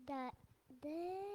Da, de.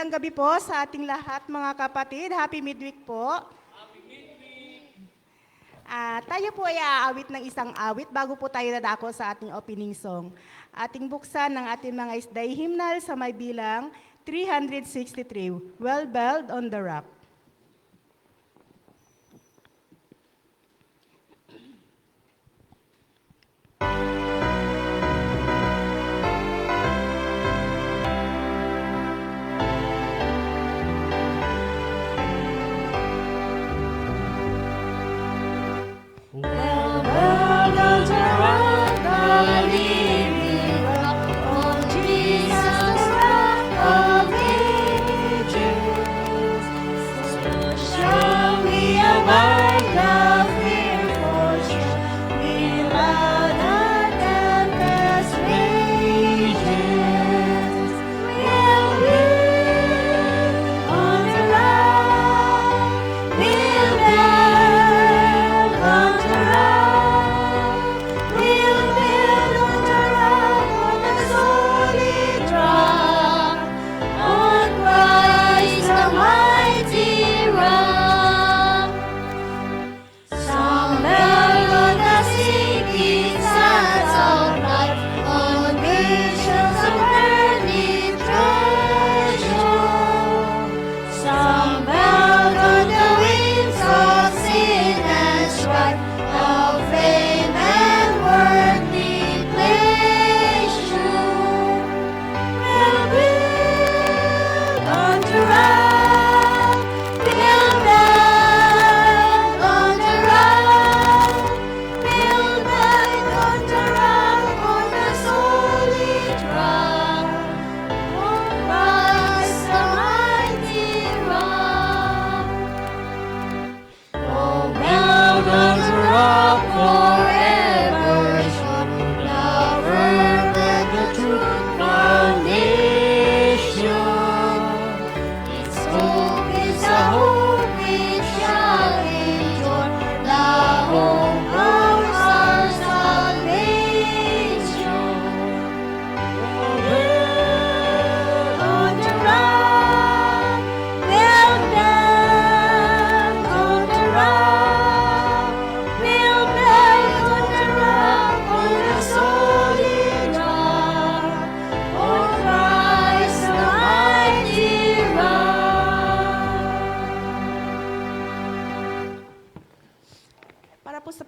Magandang gabi po sa ating lahat mga kapatid. Happy midweek po. Tayo po ay aawit ng isang awit bago po tayo dadako sa ating opening song. Ating buksan ng ating mga isday hymnal sa may bilang 363, Well Built on the Rock.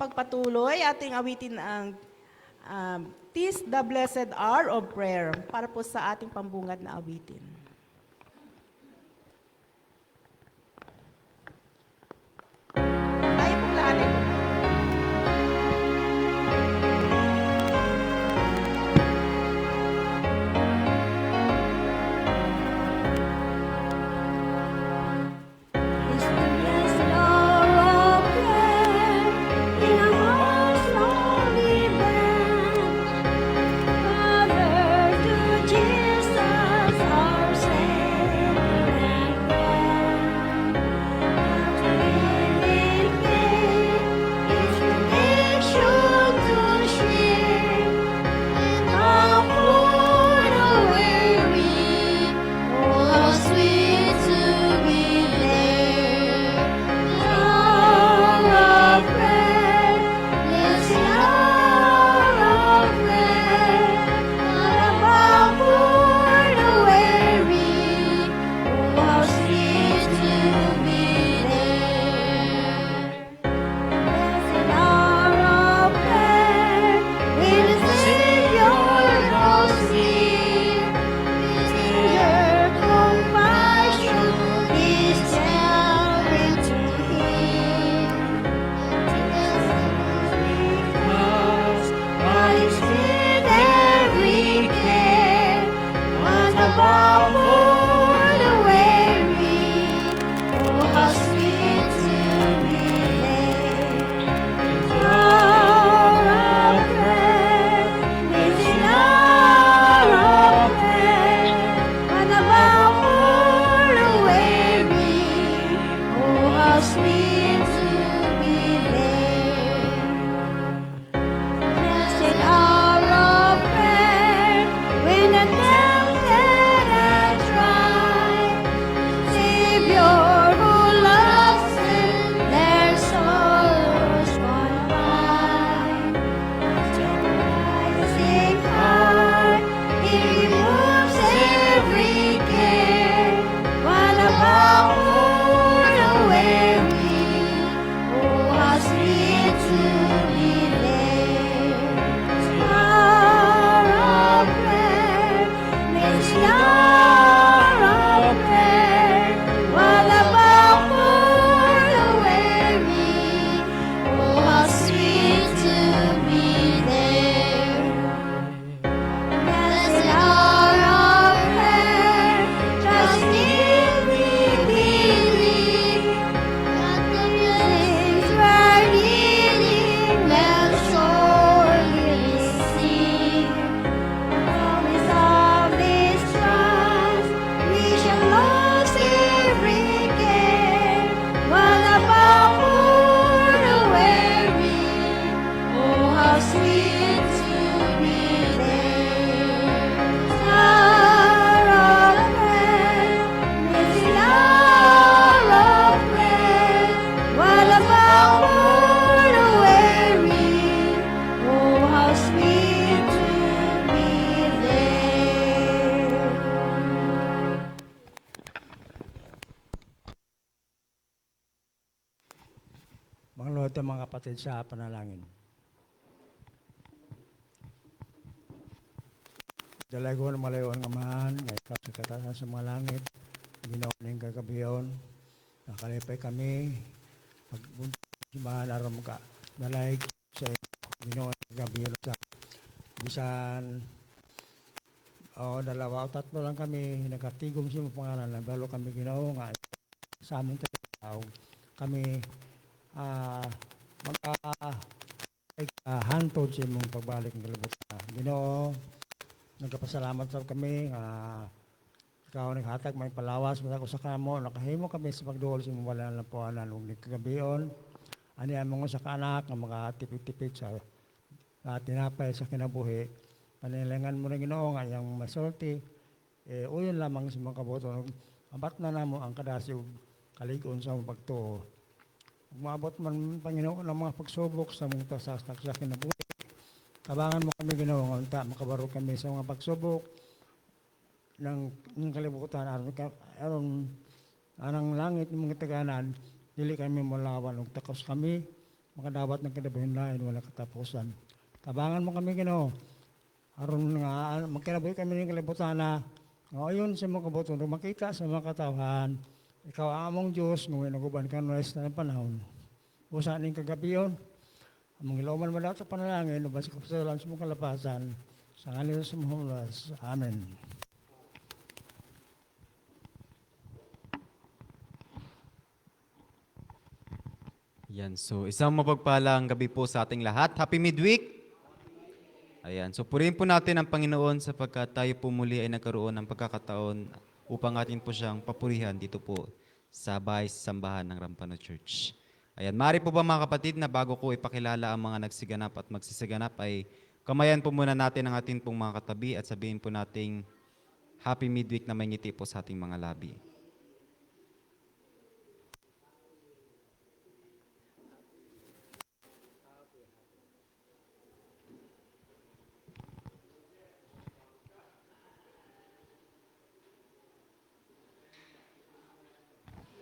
Pagpatuloy, ating awitin ang "'Tis the Blessed Hour of Prayer" para po sa ating pambungad na awitin. Tayo pong lahat ay Father, to Jesus our natin mga kapatid sa panalangin. Dalay ko na malayon nga man, ngayon ka sa katasan sa mga langit, ginawa ng kagabiyon, nakalipay kami, pagpunta aram ka, dalay sa ginawa ng kagabiyon sa bisan, dalawa o tatlo lang kami, nagkatigom siya mga pangalan, nabalo kami ginawa nga, sa among tao, kami, hantod sa imong pagbalik ng kalabot na Ginoo. Nagkapasalamat sa kami ikaw naghatag may palawas mula ko sa kamo nakahimo kami sa pagduol sa imong wala ng puanan ug nagkagabion ani among sa kanak nga mga tipid-tipid sa tinapay sa kinabuhi panilangan mo na Ginoo nga yang masulti uyon lamang sa mga kabuton abat na namo ang kadasi ug kalig-on sa pagtuo. Umabot man Panginoon ng mga pagsubok sa mga sa kinabuhi. Tabangan mo kami Ginoo nga unta makabaro kami sa mga pagsubok ng kalibutan aron anang langit ng mga taganan dili kami mulawan ug takos kami makadawat ng kinabuhi lain wala katapusan. Tabangan mo kami Ginoo aron nga magkinabuhi kami ng kalibutan na ngayon sa mga kabuton makita sa mga katawhan ikaw ang among Diyos ngayon naguban ka ng panahon. Usa ning kagabiyon among ilawman mo sa panalangin, ubas ko sa lang sa mong kalapasan, sa ngalan sa Muhammad. Amen. Yan, so isang mapagpalang gabi po sa ating lahat. Happy midweek! Ayan, so purihin po natin ang Panginoon sapagkat tayo po muli ay nagkaroon ng pagkakataon upang atin po siyang papurihan dito po sa bahay sambahan ng Rampano Church. Ayan, maaari po ba mga kapatid na bago ko ipakilala ang mga nagsiganap at magsisiganap ay kamayan po muna natin ang ating pong mga katabi at sabihin po nating happy midweek na may ngiti po sa ating mga labi.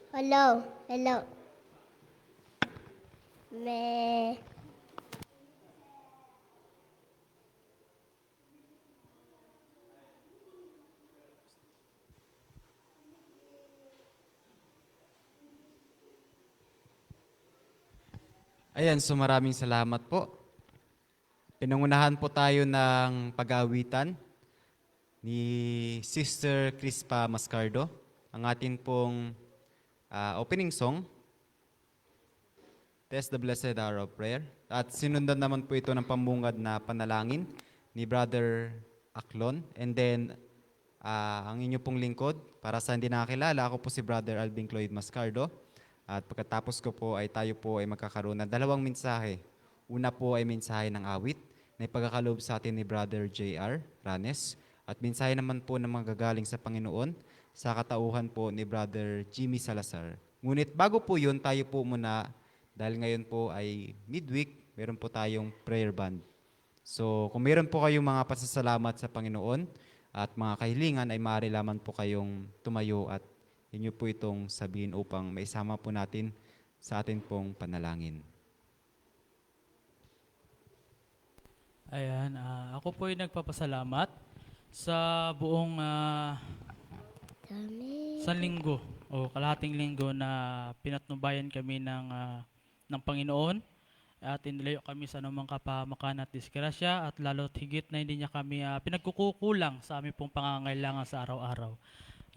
Hello, hello. Me. Ayan, so maraming salamat po. Pinangunahan po tayo ng pag-aawitan ni Sister Crispa Mascardo, ang atin pong opening song, Test the Blessed Hour of Prayer. At sinundan naman po ito ng pambungad na panalangin ni Brother Aklon. And then, ang inyo pong lingkod, para sa hindi nakakilala, ako po si Brother Alvin Cloyd Mascardo. At pagkatapos ko po ay tayo po ay magkakaroon ng dalawang mensahe. Una po ay mensahe ng awit na ipagkakaloob sa atin ni Brother J.R. Ranes. At mensahe naman po na magagaling sa Panginoon sa katauhan po ni Brother Jimmy Salazar. Ngunit bago po yun, tayo po muna, dahil ngayon po ay midweek, meron po tayong prayer band. So kung meron po kayong mga pasasalamat sa Panginoon at mga kahilingan ay maaari lamang po kayong tumayo at inyo po itong sabihin upang maisama po natin sa atin pong panalangin. Ayan, ako po ay nagpapasalamat sa buong isang linggo o kalahating linggo na pinatnubayan kami ng Panginoon at inilayo kami sa anumang kapahamakan at disgrasya at lalo't higit na hindi niya kami pinagkukulang sa aming pong pangangailangan sa araw-araw.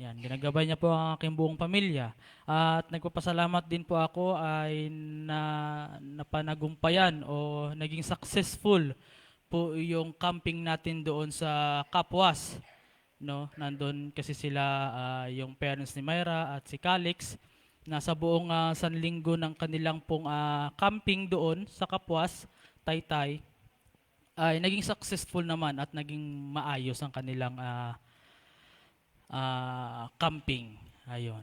Yan, ginagabay niya po ang aking buong pamilya. At nagpapasalamat din po ako ay napanagumpayan o naging successful po yung camping natin doon sa Kapuas. No? Nandun kasi sila yung parents ni Myra at si Calix. Nasa buong sanlinggo ng kanilang pong camping doon sa Kapuas, Taytay, ay naging successful naman at naging maayos ang kanilang camping. Ayun.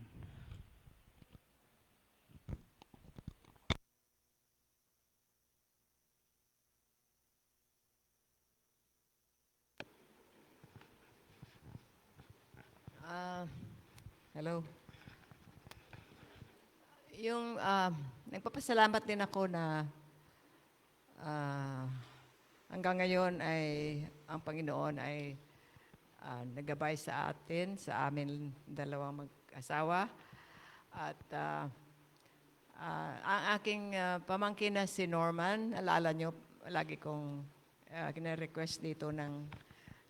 Hello. Yung nagpapasalamat din ako na ah, hanggang ngayon ay ang Panginoon ay naggabay sa atin, sa amin dalawang mag-asawa. At ang aking pamangkin na si Norman, alala nyo, lagi kong kina-request dito ng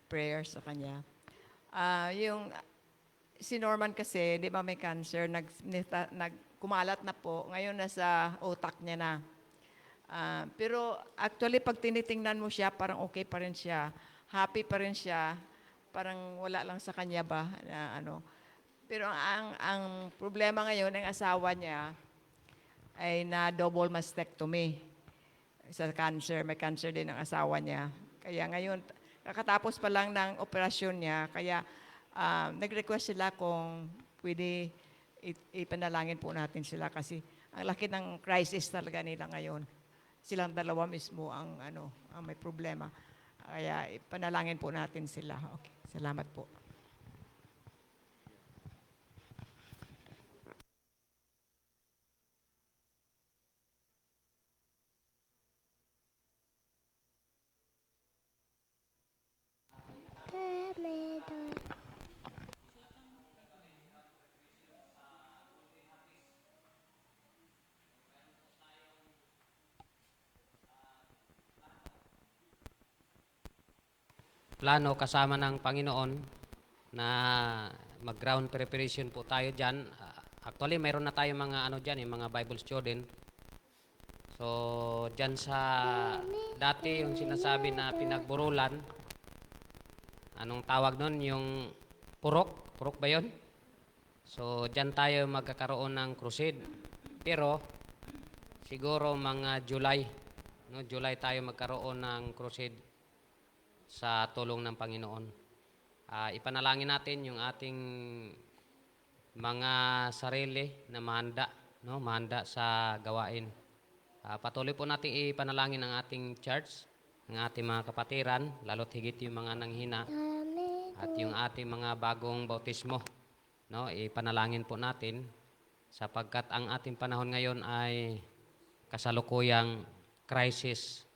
prayer sa kanya. Yung si Norman kasi, di ba may cancer, kumalat na po, ngayon nasa utak niya na. Pero actually, pag tinitingnan mo siya, parang okay pa rin siya. Happy pa rin siya. Parang wala lang sa kanya ba na ano. Pero ang problema ngayon, ang asawa niya ay na double mastectomy sa cancer. May cancer din ang asawa niya. Kaya ngayon, kakatapos pa lang ng operasyon niya, kaya nag-request sila kung pwede ipanalangin po natin sila kasi ang laki ng crisis talaga nila ngayon. Silang dalawa mismo ang may problema. Kaya ipanalangin po natin sila. Okay. Salamat po. Plano kasama ng Panginoon na mag-ground preparation po tayo dyan. Actually, mayroon na tayo mga dyan, mga Bible student. So, dyan sa dati yung sinasabi na pinagburulan, anong tawag nun? Yung purok? Purok ba yun? So, dyan tayo magkakaroon ng crusade. Pero, siguro mga July, July tayo magkaroon ng crusade sa tulong ng Panginoon. Ipanalangin natin yung ating mga sarili na mahanda sa gawain. Patuloy po natin ipanalangin ang ating church, ang ating mga kapatiran, lalo't higit yung mga nanghina at yung ating mga bagong bautismo. Ipanalangin po natin sapagkat ang ating panahon ngayon ay kasalukuyang crisis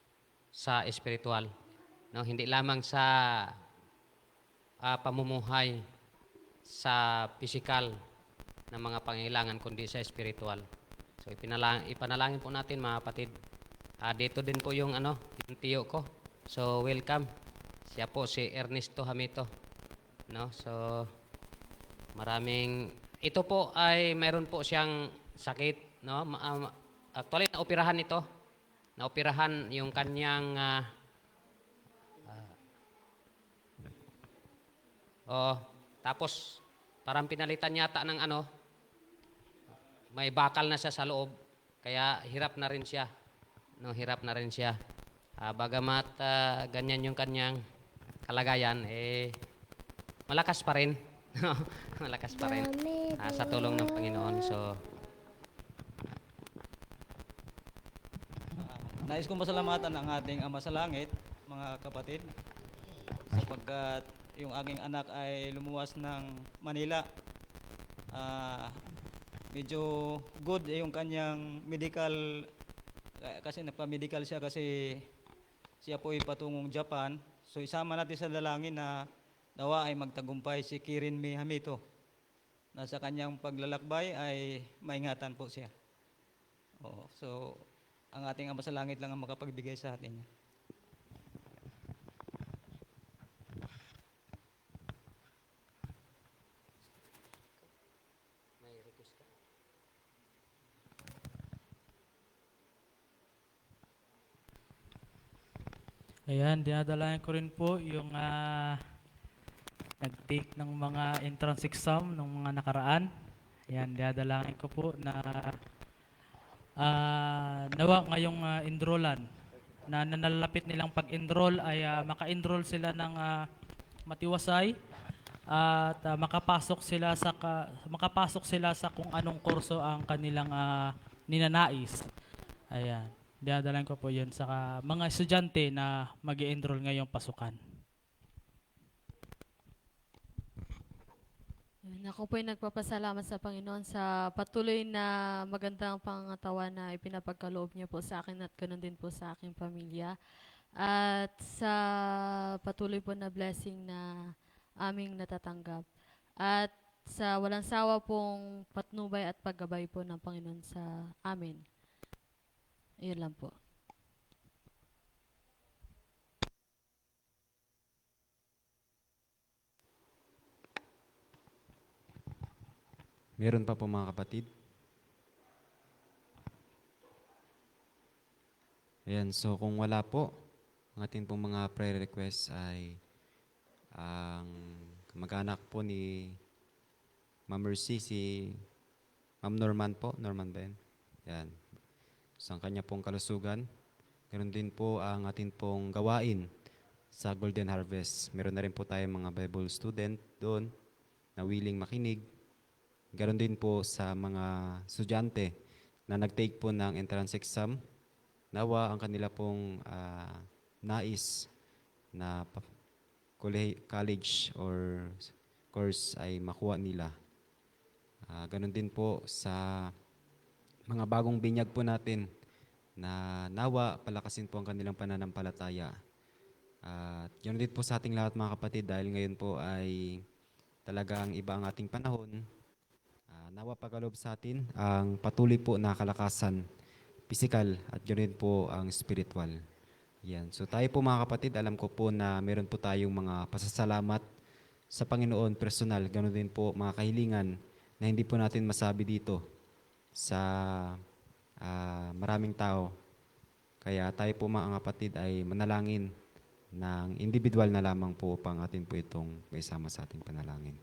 sa espiritual. Hindi lamang sa pamumuhay sa pisikal na mga pangailangan, kundi sa espiritual. So ipanalangin po natin mga kapatid. Dito din po yung yung tiyo ko. So welcome. Siya po si Ernesto Hamito. So ito po ay mayroon po siyang sakit, actually naoperahan ito. Naoperahan yung kanyang tapos parang pinalitan yata ng may bakal na siya sa loob. Kaya hirap na rin siya. Hirap na rin siya. Bagamat ganyan yung kanyang kalagayan, malakas pa rin. Malakas pa rin. Sa tulong ng Panginoon. So, nais kong pasalamatan ang ating Ama sa Langit, mga kapatid, sapagkat yung aking anak ay lumuwas ng Manila. Medyo good yung kanyang medical, kasi nagpa-medical siya kasi siya po ay patungong Japan. So isama natin sa dalangin na nawa ay magtagumpay si Kirin Mi Hamito. Na sa kanyang paglalakbay ay maingatan po siya. So ang ating Ama sa Langit lang ang makapagbigay sa atin. Ayan, dinadalayan ko rin po yung nag-take ng mga entrance exam ng mga nakaraan. Ayan, dinadalayan ko po na nawa ngayong enrollan na nanalapit nilang pag-enroll ay maka-enroll sila ng matiwasay at makapasok sila sa kung anong kurso ang kanilang ninanais. Ayan. Dinadalan ko po yun sa mga estudyante na mag-i-enroll ngayong pasukan. Ako po'y nagpapasalamat sa Panginoon sa patuloy na magandang pangatawan na ipinapagkaloob niya po sa akin at ganoon din po sa aking pamilya. At sa patuloy po na blessing na aming natatanggap. At sa walang sawa pong patnubay at paggabay po ng Panginoon sa amin. Iyon lang po. Meron pa po mga kapatid? Ayan, so kung wala po, ang ating pong mga prayer requests ay ang kamag-anak po ni Ma'am Mercy, si Ma'am Norman po. Norman ba yan? Yan. So ang kanya pong kalusugan. Meron din po ang ating pong gawain sa Golden Harvest. Meron na rin po tayong mga Bible student doon na willing makinig. Ganon din po sa mga estudyante na nag-take po ng entrance exam. Nawa ang kanila pong nais na college or course ay makuha nila. Ganon din po sa mga bagong binyag po natin na nawa palakasin po ang kanilang pananampalataya. At yun din po sa ating lahat mga kapatid dahil ngayon po ay talagang iba ang ating panahon. Nawa pagkaloob sa atin ang patuloy po na kalakasan, physical at yun din po ang spiritual. Yan. So tayo po mga kapatid, alam ko po na meron po tayong mga pasasalamat sa Panginoon personal. Ganoon din po mga kahilingan na hindi po natin masabi dito sa maraming tao. Kaya tayo po mga kapatid ay manalangin ng individual na lamang po upang atin po itong may sama sa ating panalangin.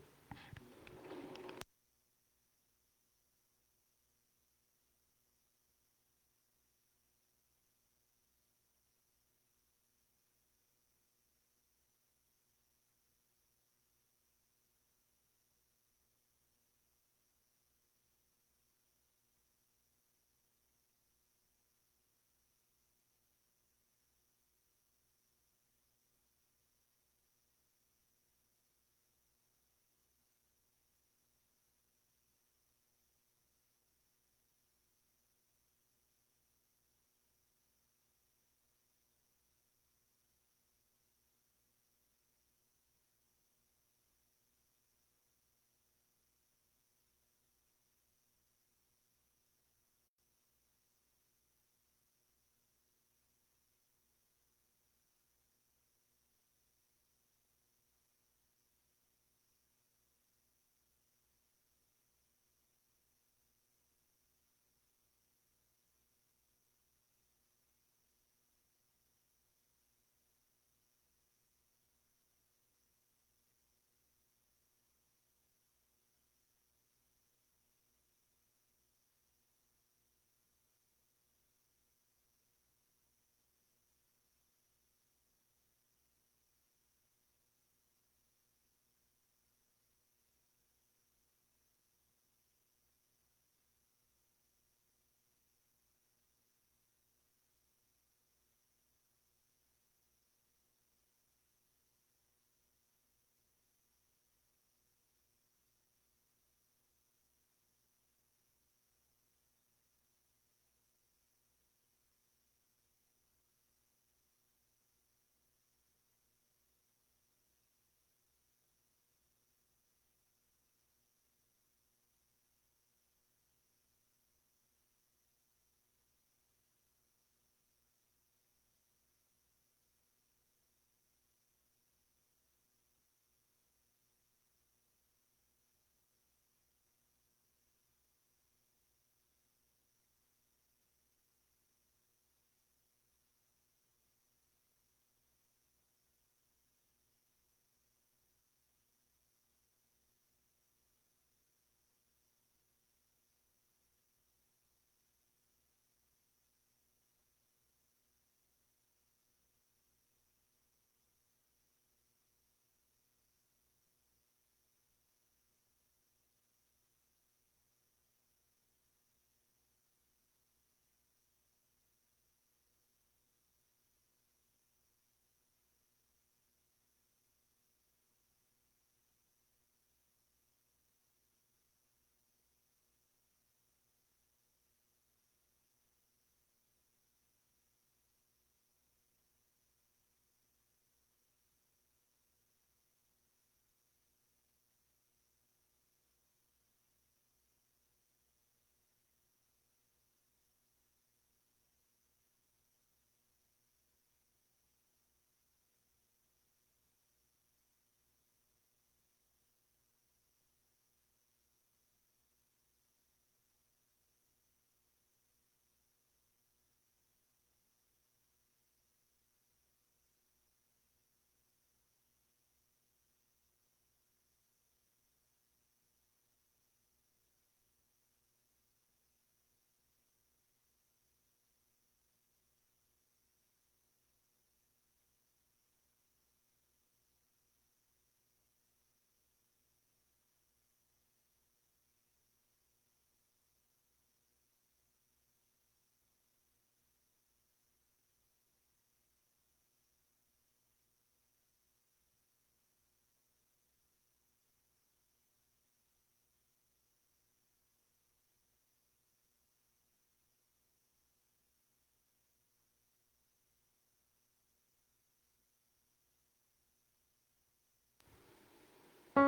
Sadyang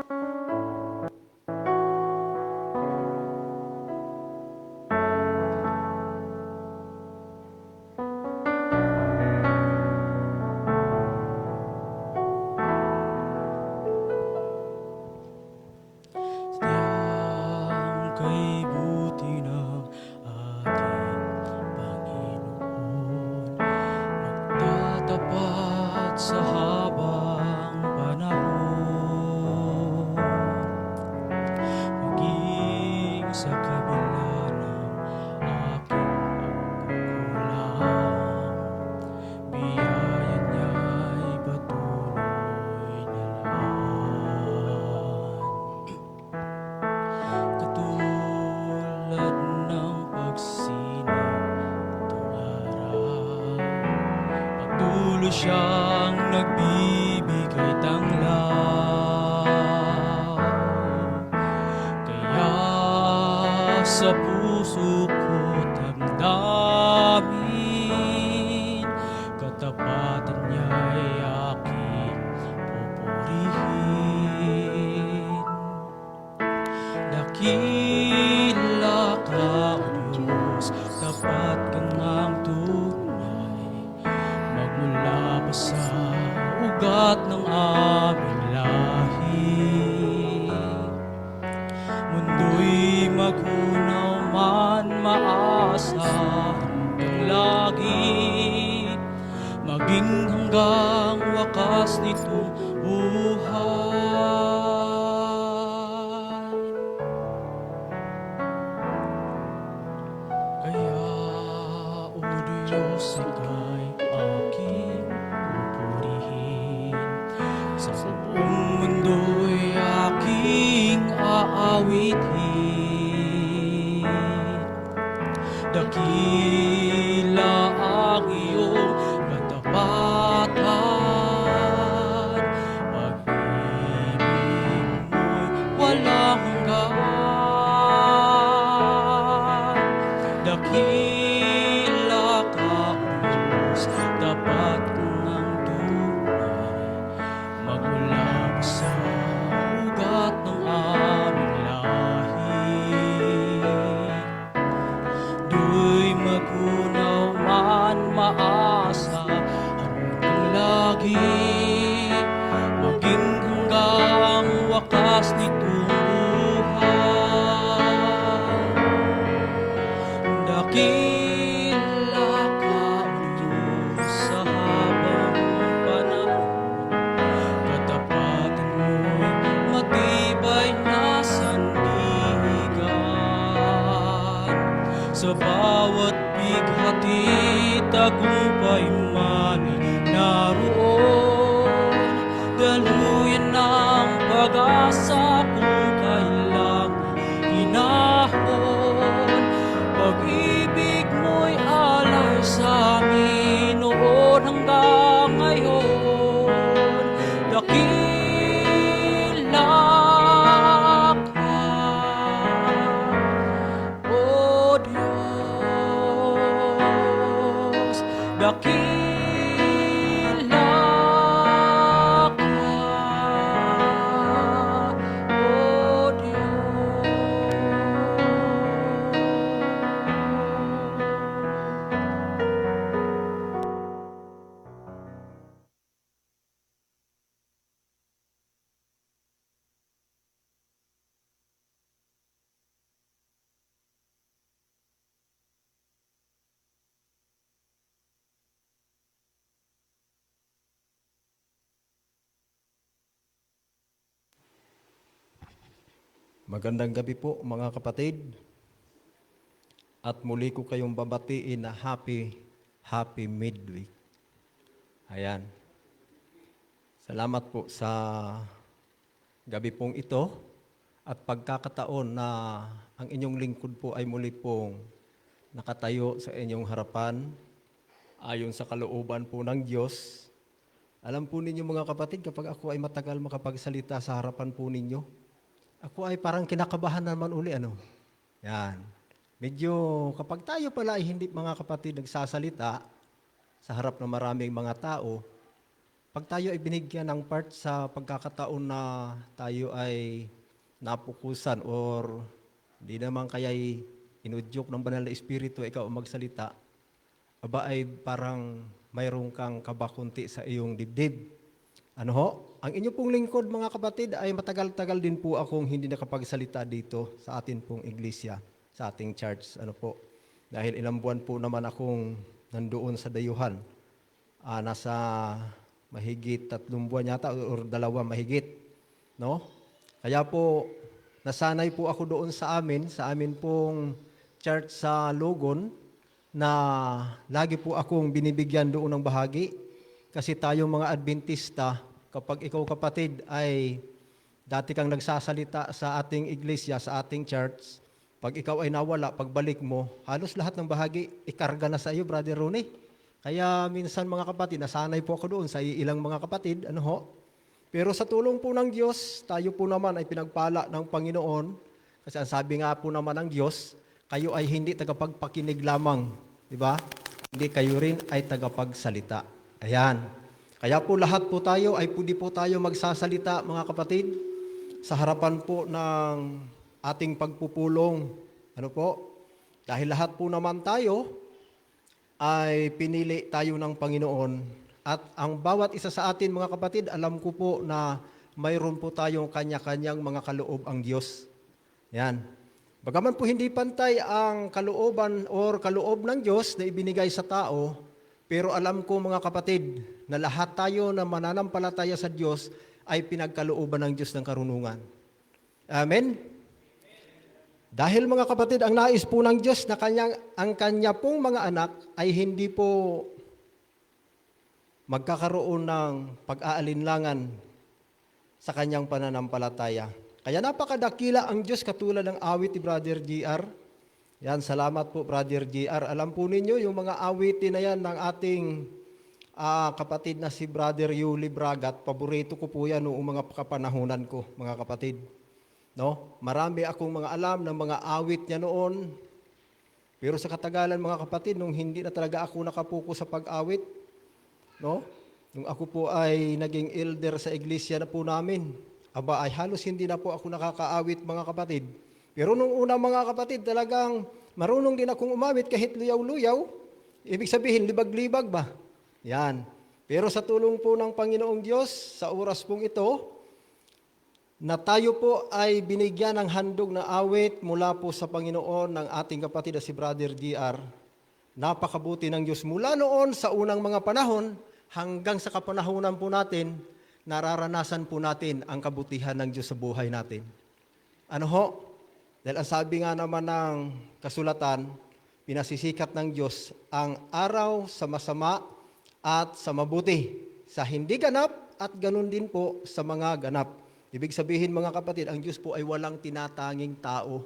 kay buti ng ating Panginoon, magtatapat sa habang panahon, maging sa kabila ng aking pagkukulang, biyaya niya'y patuloy na laan. Katulad ng pagsinag itong araw, patuloy siyang nagbibigay tanglaw. Kaya sa puso ko damdamin, katapatan niya'y aking pupurihin. Dakila ka, O Diyos, tapat ka ngang tunay, magmula pa sa ugat ng aming lahi. Mundo'y magunaw man maasa hanggang lagi, maging hanggang wakas nitong buhay. Kaya, O Diyos, ika'y aking pupurihin. Sa buong mundo'y aking aawitin. Dakila ang iyong katapatan, pag-ibig mo'y walang hanggan. Dakila ka, O Diyos, tapat ng tunay, magmula pa sa ugat ng aming lahi. Do'y magunaw man maasa hanggang lagi, maging hanggang wakas nitong buhay. Dakila ka, O Diyos, sa habang panahon, katapatan mo'y matibay na sandigan. Sa bawat bighati, tagumpay man'y naroon, daluyan ng pag-asa kung kailang hinahon. Pag-ibig mo'y alay sa amin noon hanggang ngayon. Dakila ka, O Diyos, dakila ka, O Diyos. Magandang gabi po mga kapatid. At muli ko kayong babatiin na happy midweek. Ayan. Salamat po sa gabi pong ito at pagkakataon na ang inyong lingkod po ay muli pong nakatayo sa inyong harapan ayon sa kalooban po ng Diyos. Alam po ninyo mga kapatid, kapag ako ay matagal makapagsalita sa harapan po ninyo, ako ay parang kinakabahan naman uli, ano? Yan. Medyo kapag tayo pala ay hindi mga kapatid nagsasalita sa harap ng maraming mga tao, pag tayo ay binigyan ng part sa pagkakataon na tayo ay napukusan or hindi naman kaya'y inudyok ng banal na espiritu ikaw ang magsalita, aba ay parang mayroon kang kabakunti sa iyong dibdib. Ano ho? Ang inyo pong lingkod mga kapatid ay matagal-tagal din po akong hindi nakapagsalita dito sa atin pong iglesia, sa ating church. Ano po? Dahil ilang buwan po naman akong nandoon sa dayuhan. Nasa mahigit 3 buwan yata or 2 mahigit. No? Kaya po, nasanay po ako doon sa amin pong church sa Logon, na lagi po akong binibigyan doon ng bahagi. Kasi tayong mga Adventista, kapag ikaw kapatid ay dati kang nagsasalita sa ating iglesia, sa ating church, pag ikaw ay nawala, pagbalik mo, halos lahat ng bahagi ikarga na sa iyo, Brother Ronnie. Kaya minsan mga kapatid, nasanay po ako doon sa ilang mga kapatid, ano ho? Pero sa tulong po ng Diyos, tayo po naman ay pinagpala ng Panginoon. Kasi ang sabi nga po naman ng Diyos, kayo ay hindi tagapagpakinig lamang, di ba? Hindi kayo rin ay tagapagsalita. Ayan. Kaya po lahat po tayo ay pwede po tayo magsasalita, mga kapatid, sa harapan po ng ating pagpupulong. Ano po? Dahil lahat po naman tayo ay pinili tayo ng Panginoon. At ang bawat isa sa atin, mga kapatid, alam ko po na mayroon po tayong kanya-kanyang mga kaloob ang Diyos. Yan. Bagaman po hindi pantay ang kalooban or kaloob ng Diyos na ibinigay sa tao, pero alam ko mga kapatid na lahat tayo na mananampalataya sa Diyos ay pinagkalooban ng Diyos ng karunungan. Amen? Dahil mga kapatid, ang nais po ng Diyos na ang kanya pong mga anak ay hindi po magkakaroon ng pag-aalinlangan sa kanyang pananampalataya. Kaya napakadakila ang Diyos katulad ng awit ni Brother GR. Yan, salamat po Brother GR. Alam po ninyo yung mga awitin na yan ng ating kapatid na si Brother Yuli Bragat. Paborito ko po yan noong mga kapanahunan ko, mga kapatid. No? Marami akong mga alam ng mga awit niya noon. Pero sa katagalan mga kapatid, nung hindi na talaga ako nakapuko sa pag-awit, no? Nung ako po ay naging elder sa iglesia na po namin, aba ay halos hindi na po ako nakakaawit mga kapatid. Pero nung una mga kapatid, talagang marunong din akong umawit kahit luyaw-luyaw. Ibig sabihin, libag-libag ba? Yan. Pero sa tulong po ng Panginoong Diyos, sa oras pong ito, na tayo po ay binigyan ng handog na awit mula po sa Panginoon ng ating kapatid na si Brother GR. Napakabuti ng Diyos mula noon sa unang mga panahon hanggang sa kapanahunan po natin, nararanasan po natin ang kabutihan ng Diyos sa buhay natin. Ano ho? Dahil ang sabi nga naman ng kasulatan, pinasisikat ng Diyos ang araw sa masama at sa mabuti, sa hindi ganap at ganun din po sa mga ganap. Ibig sabihin mga kapatid, ang Diyos po ay walang tinatanging tao.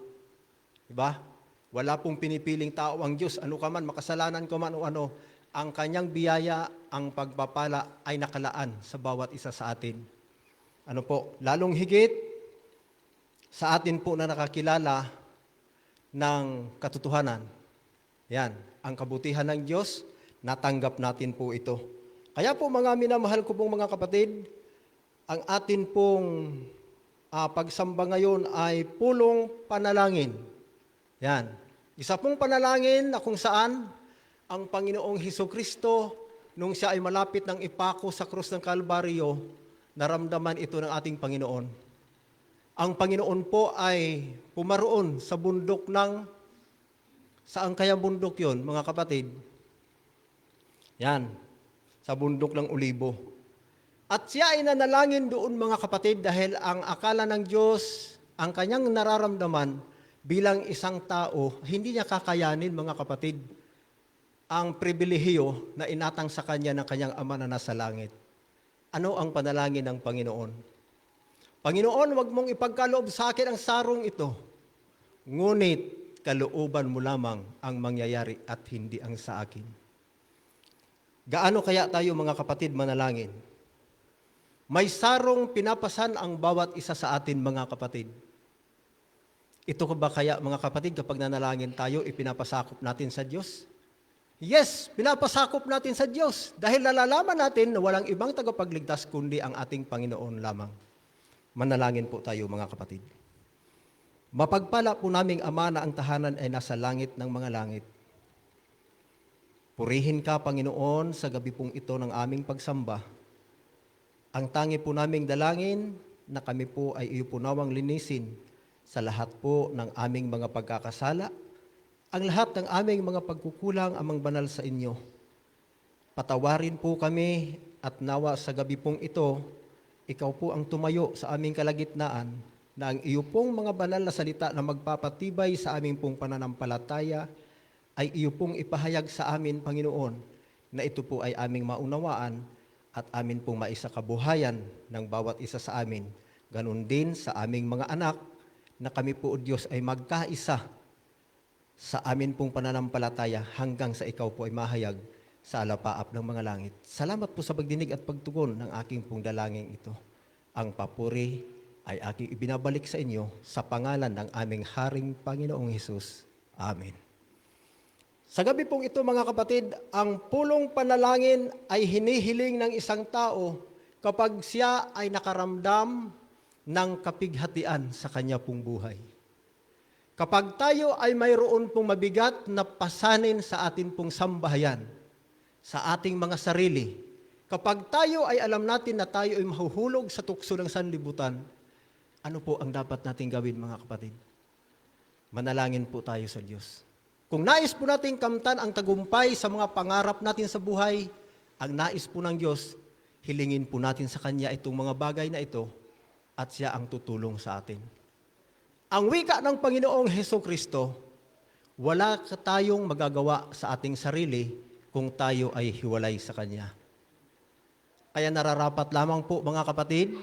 Diba? Wala pong pinipiling tao ang Diyos. Ano ka man, makasalanan ko man o ano, ang kanyang biyaya, ang pagpapala ay nakalaan sa bawat isa sa atin. Ano po? Lalong higit sa atin po na nakakilala ng katotohanan. Yan, ang kabutihan ng Diyos, natanggap natin po ito. Kaya po mga minamahal ko pong mga kapatid, ang atin pong pagsamba ngayon ay pulong panalangin. Yan. Isa pong panalangin na kung saan ang Panginoong Hesukristo, nung siya ay malapit ng ipako sa krus ng Kalbaryo, naramdaman ito ng ating Panginoon. Ang Panginoon po ay pumaroon sa bundok ng, saan kaya bundok yon mga kapatid? Yan, sa bundok ng Olibo. At siya ay nanalangin doon mga kapatid dahil ang akala ng Diyos, ang kanyang nararamdaman bilang isang tao, hindi niya kakayanin mga kapatid ang pribilehiyo na inatang sa kanya ng kanyang Ama na nasa langit. Ano ang panalangin ng Panginoon? Panginoon, wag mong ipagkaloob sa akin ang sarong ito, ngunit kalooban mo lamang ang mangyayari at hindi ang sa akin. Gaano kaya tayo mga kapatid manalangin? May sarong pinapasan ang bawat isa sa atin mga kapatid. Ito ba kaya mga kapatid kapag nanalangin tayo, ipinapasakop natin sa Diyos? Yes, pinapasakop natin sa Diyos dahil nalalaman natin na walang ibang tagapagligtas kundi ang ating Panginoon lamang. Manalangin po tayo mga kapatid. Mapagpala po naming Ama na ang tahanan ay nasa langit ng mga langit. Purihin ka, Panginoon, sa gabi pong ito ng aming pagsamba. Ang tangi po naming dalangin na kami po ay iyo po nawang linisin sa lahat po ng aming mga pagkakasala, ang lahat ng aming mga pagkukulang amang banal sa inyo. Patawarin po kami at nawa sa gabi pong ito, ikaw po ang tumayo sa aming kalagitnaan na ang iyo pong mga banal na salita na magpapatibay sa aming pong pananampalataya ay iyo pong ipahayag sa amin, Panginoon, na ito po ay aming maunawaan at amin pong maisakabuhayan ng bawat isa sa amin. Ganon din sa aming mga anak na kami po, O Diyos, ay magkaisa sa amin pong pananampalataya hanggang sa ikaw po ay mahayag sa alapaap ng mga langit. Salamat po sa pagdinig at pagtugon ng aking pong dalangin ito. Ang papuri ay aking ibinabalik sa inyo sa pangalan ng aming Haring Panginoong Hesus. Amen. Sa gabi pong ito mga kapatid, ang pulong panalangin ay hinihiling ng isang tao kapag siya ay nakaramdam ng kapighatian sa kanya pong buhay. Kapag tayo ay mayroon pong mabigat na pasanin sa atin pong sambahayan, sa ating mga sarili, kapag tayo ay alam natin na tayo ay mahuhulog sa tukso ng sanlibutan, ano po ang dapat natin gawin mga kapatid? Manalangin po tayo sa Diyos. Kung nais po natin kamtan ang tagumpay sa mga pangarap natin sa buhay, ang nais po ng Diyos, hilingin po natin sa Kanya itong mga bagay na ito at siya ang tutulong sa atin. Ang wika ng Panginoong Hesukristo, wala tayong magagawa sa ating sarili kung tayo ay hiwalay sa Kanya. Kaya nararapat lamang po mga kapatid,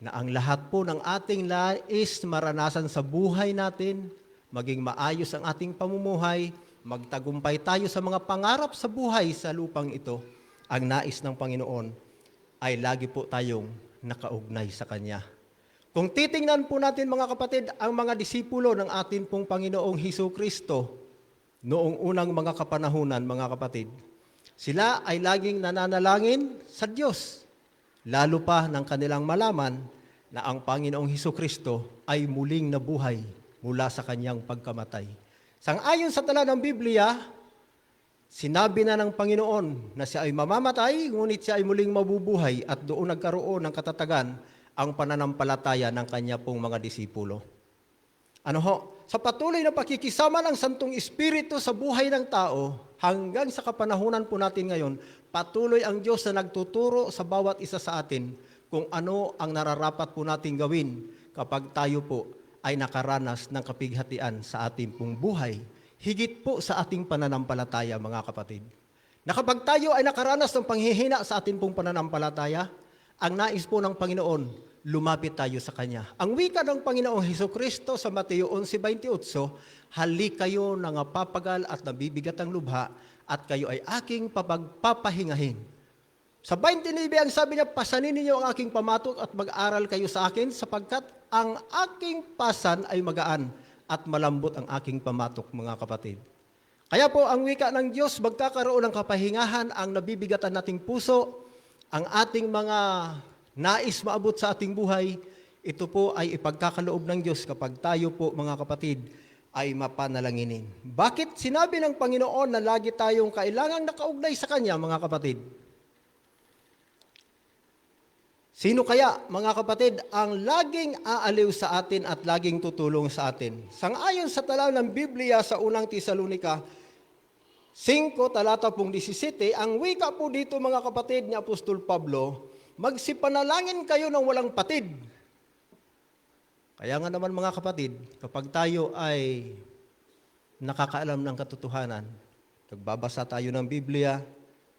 na ang lahat po ng ating nais maranasan sa buhay natin, maging maayos ang ating pamumuhay, magtagumpay tayo sa mga pangarap sa buhay sa lupang ito, ang nais ng Panginoon ay lagi po tayong nakaugnay sa Kanya. Kung titingnan po natin mga kapatid, ang mga disipulo ng atin pong Panginoong Hesukristo, noong unang mga kapanahunan mga kapatid, sila ay laging nananalangin sa Diyos, lalo pa ng kanilang malaman na ang Panginoong Hesukristo ay muling nabuhay mula sa kanyang pagkamatay. Sang-ayon sa tala ng Biblia, sinabi na ng Panginoon na siya ay mamamatay, ngunit siya ay muling mabubuhay at doon nagkaroon ng katatagan ang pananampalataya ng kanya pong mga disipulo. Ano ho? Sa patuloy na pakikisama ng Santong Espiritu sa buhay ng tao, hanggang sa kapanahunan po natin ngayon, patuloy ang Diyos na nagtuturo sa bawat isa sa atin kung ano ang nararapat po natin gawin kapag tayo po ay nakaranas ng kapighatian sa ating pong buhay, higit po sa ating pananampalataya, mga kapatid. Na kapag tayo ay nakaranas ng panghihina sa ating pong pananampalataya, ang nais po ng Panginoon, lumapit tayo sa Kanya. Ang wika ng Panginoong Hesukristo sa Mateo 11:28, halik kayo na napapagal at nabibigat ang lubha, at kayo ay aking papagpapahingahin. Sa 29, ang sabi niya, pasanin ninyo ang aking pamatok at mag-aral kayo sa akin, sapagkat ang aking pasan ay magaan at malambot ang aking pamatok, mga kapatid. Kaya po, ang wika ng Diyos, magkakaroon ng kapahingahan ang nabibigatan nating puso, ang ating mga nais maabot sa ating buhay, ito po ay ipagkakaloob ng Diyos kapag tayo po, mga kapatid, ay mapanalanginin. Bakit sinabi ng Panginoon na lagi tayong kailangang nakaugnay sa Kanya, mga kapatid? Sino kaya, mga kapatid, ang laging aaliw sa atin at laging tutulong sa atin? Sang-ayon sa tala ng Biblia sa unang Tesalonica 5, talata 17, ang wika po dito, mga kapatid, ni Apostol Pablo, magsipanalangin kayo ng walang patid. Kaya nga naman, mga kapatid, kapag tayo ay nakakaalam ng katotohanan, nagbabasa tayo ng Biblia,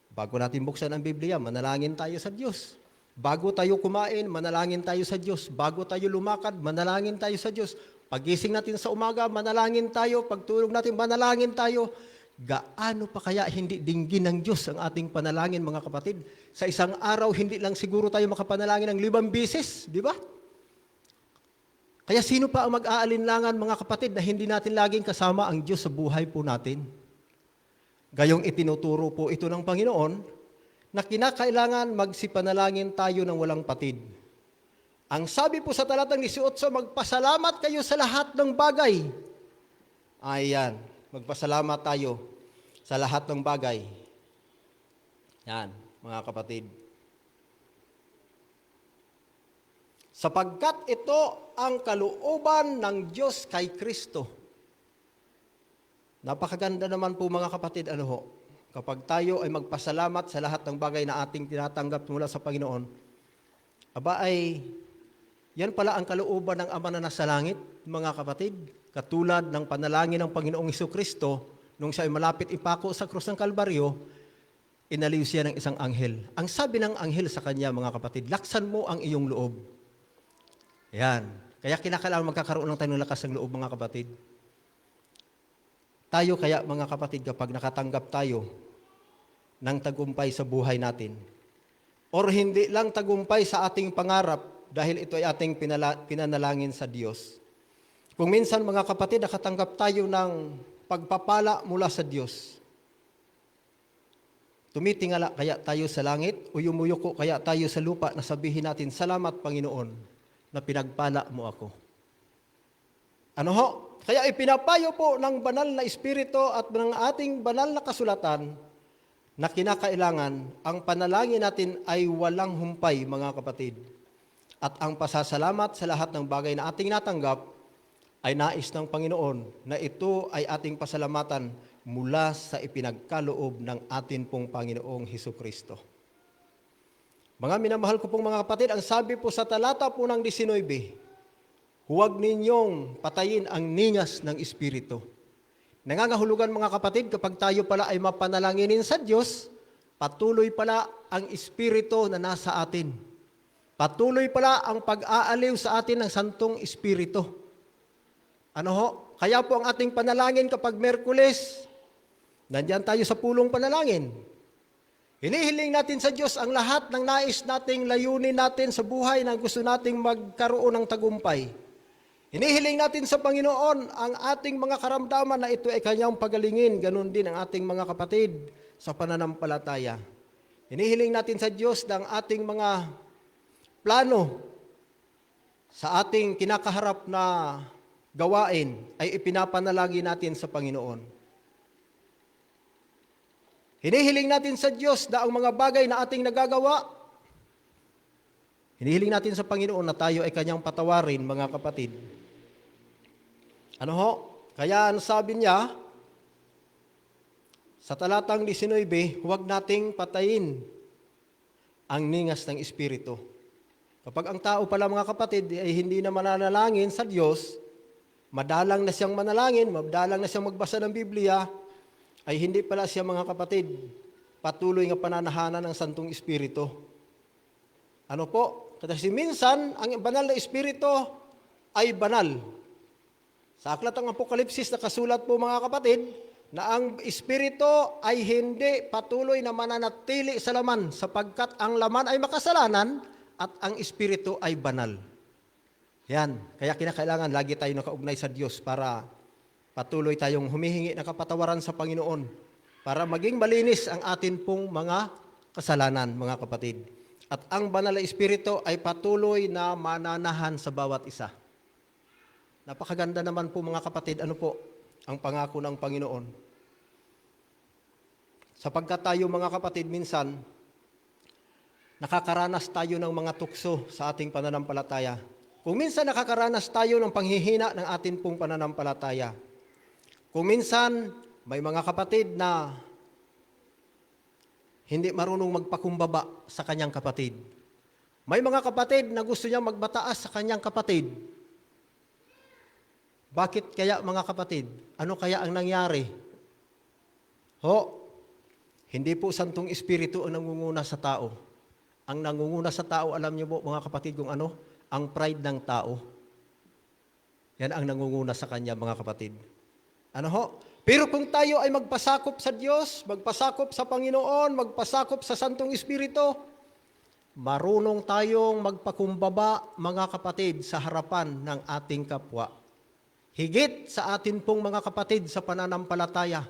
bago natin buksan ang Biblia, manalangin tayo sa Diyos. Bago tayo kumain, manalangin tayo sa Diyos. Bago tayo lumakad, manalangin tayo sa Diyos. Pagising natin sa umaga, manalangin tayo. Pagtulog natin, manalangin tayo. Gaano pa kaya hindi dinggin ng Diyos ang ating panalangin, mga kapatid? Sa isang araw, hindi lang siguro tayo makapanalangin ng 5 beses, di ba? Kaya sino pa ang mag-aalinlangan, mga kapatid, na hindi natin laging kasama ang Diyos sa buhay po natin? Gayong itinuturo po ito ng Panginoon na kinakailangan magsipanalangin tayo ng walang patid. Ang sabi po sa talatang 18, magpasalamat kayo sa lahat ng bagay. Ayan, magpasalamat tayo sa lahat ng bagay. Yan, mga kapatid. Sapagkat ito ang kalooban ng Diyos kay Kristo. Napakaganda naman po mga kapatid, ano ho? Kapag tayo ay magpasalamat sa lahat ng bagay na ating tinatanggap mula sa Panginoon, aba ay, yan pala ang kalooban ng Ama na nasa langit, mga kapatid. Katulad ng panalangin ng Panginoong Hesukristo, nung siya ay malapit ipako sa krus ng Kalbaryo, inaliw siya ng isang anghel. Ang sabi ng anghel sa kanya, mga kapatid, laksan mo ang iyong loob. Yan. Kaya kinakailangan magkakaroon ng tayo ng lakas ng loob, mga kapatid. Tayo kaya, mga kapatid, kapag nakatanggap tayo ng tagumpay sa buhay natin, or hindi lang tagumpay sa ating pangarap, dahil ito ay ating pinanalangin sa Diyos. Kung minsan, mga kapatid, nakatanggap tayo ng pagpapala mula sa Diyos, tumitingala kaya tayo sa langit, o yumuyuko kaya tayo sa lupa na sabihin natin, salamat Panginoon na pinagpala mo ako. Ano ho? Kaya ipinapayo po ng banal na Espiritu at ng ating banal na kasulatan na kinakailangan ang panalangin natin ay walang humpay, mga kapatid. At ang pasasalamat sa lahat ng bagay na ating natanggap ay nais ng Panginoon na ito ay ating pasalamatan mula sa ipinagkaloob ng atin pong Panginoong Hesukristo. Mga minamahal ko pong mga kapatid, ang sabi po sa talata po ng 19, huwag ninyong patayin ang ningas ng Espiritu. Nangangahulugan, mga kapatid, kapag tayo pala ay mapanalanginin sa Diyos, patuloy pala ang Espiritu na nasa atin. Patuloy pala ang pag-aaliw sa atin ng Santong Espiritu. Ano ho? Kaya po ang ating panalangin kapag Miyerkules, nandiyan tayo sa pulong panalangin. Hinihiling natin sa Diyos ang lahat ng nais nating layunin natin sa buhay na gusto nating magkaroon ng tagumpay. Hinihiling natin sa Panginoon ang ating mga karamdaman na ito ay Kanyang pagalingin, ganun din ang ating mga kapatid sa pananampalataya. Hinihiling natin sa Diyos na ang ating mga plano sa ating kinakaharap na gawain ay ipinapanalangin natin sa Panginoon. Hinihiling natin sa Diyos na ang mga bagay na ating nagagawa, hinihiling natin sa Panginoon na tayo ay Kanyang patawarin, mga kapatid. Ano ho? Kaya ang sabi niya, sa talatang 19, huwag nating patayin ang ningas ng Espiritu. Kapag ang tao pala, mga kapatid, ay hindi na mananalangin sa Diyos, madalang na siyang manalangin, madalang na siyang magbasa ng Biblia, ay hindi pala siya, mga kapatid, patuloy nga pananahanan ng Santong Espiritu. Ano po? Kasi minsan, ang banal na Espiritu ay banal. Sa aklat ng Apokalipsis, nakasulat po, mga kapatid, na ang Espiritu ay hindi patuloy na mananatili sa laman sapagkat ang laman ay makasalanan at ang Espiritu ay banal. Yan. Kaya kinakailangan lagi tayo nakaugnay sa Diyos para patuloy tayong humihingi ng kapatawaran sa Panginoon para maging malinis ang atin pong mga kasalanan, mga kapatid. At ang banal na Espiritu ay patuloy na mananahan sa bawat isa. Napakaganda naman po, mga kapatid, ano po ang pangako ng Panginoon. Sapagkat tayo, mga kapatid, minsan nakakaranas tayo ng mga tukso sa ating pananampalataya. Kung minsan nakakaranas tayo ng panghihina ng atin pong pananampalataya. Kung minsan, may mga kapatid na hindi marunong magpakumbaba sa kanyang kapatid. May mga kapatid na gusto niyang magbataas sa kanyang kapatid. Bakit kaya, mga kapatid? Ano kaya ang nangyari? Hindi po Santong Espiritu ang nangunguna sa tao. Ang nangunguna sa tao, alam niyo po, mga kapatid, kung ano? Ang pride ng tao. Yan ang nangunguna sa kanya, mga kapatid. Ano ho? Pero kung tayo ay magpasakop sa Diyos, magpasakop sa Panginoon, magpasakop sa Santong Espiritu, marunong tayong magpakumbaba, mga kapatid, sa harapan ng ating kapwa. Higit sa atin pong mga kapatid sa pananampalataya,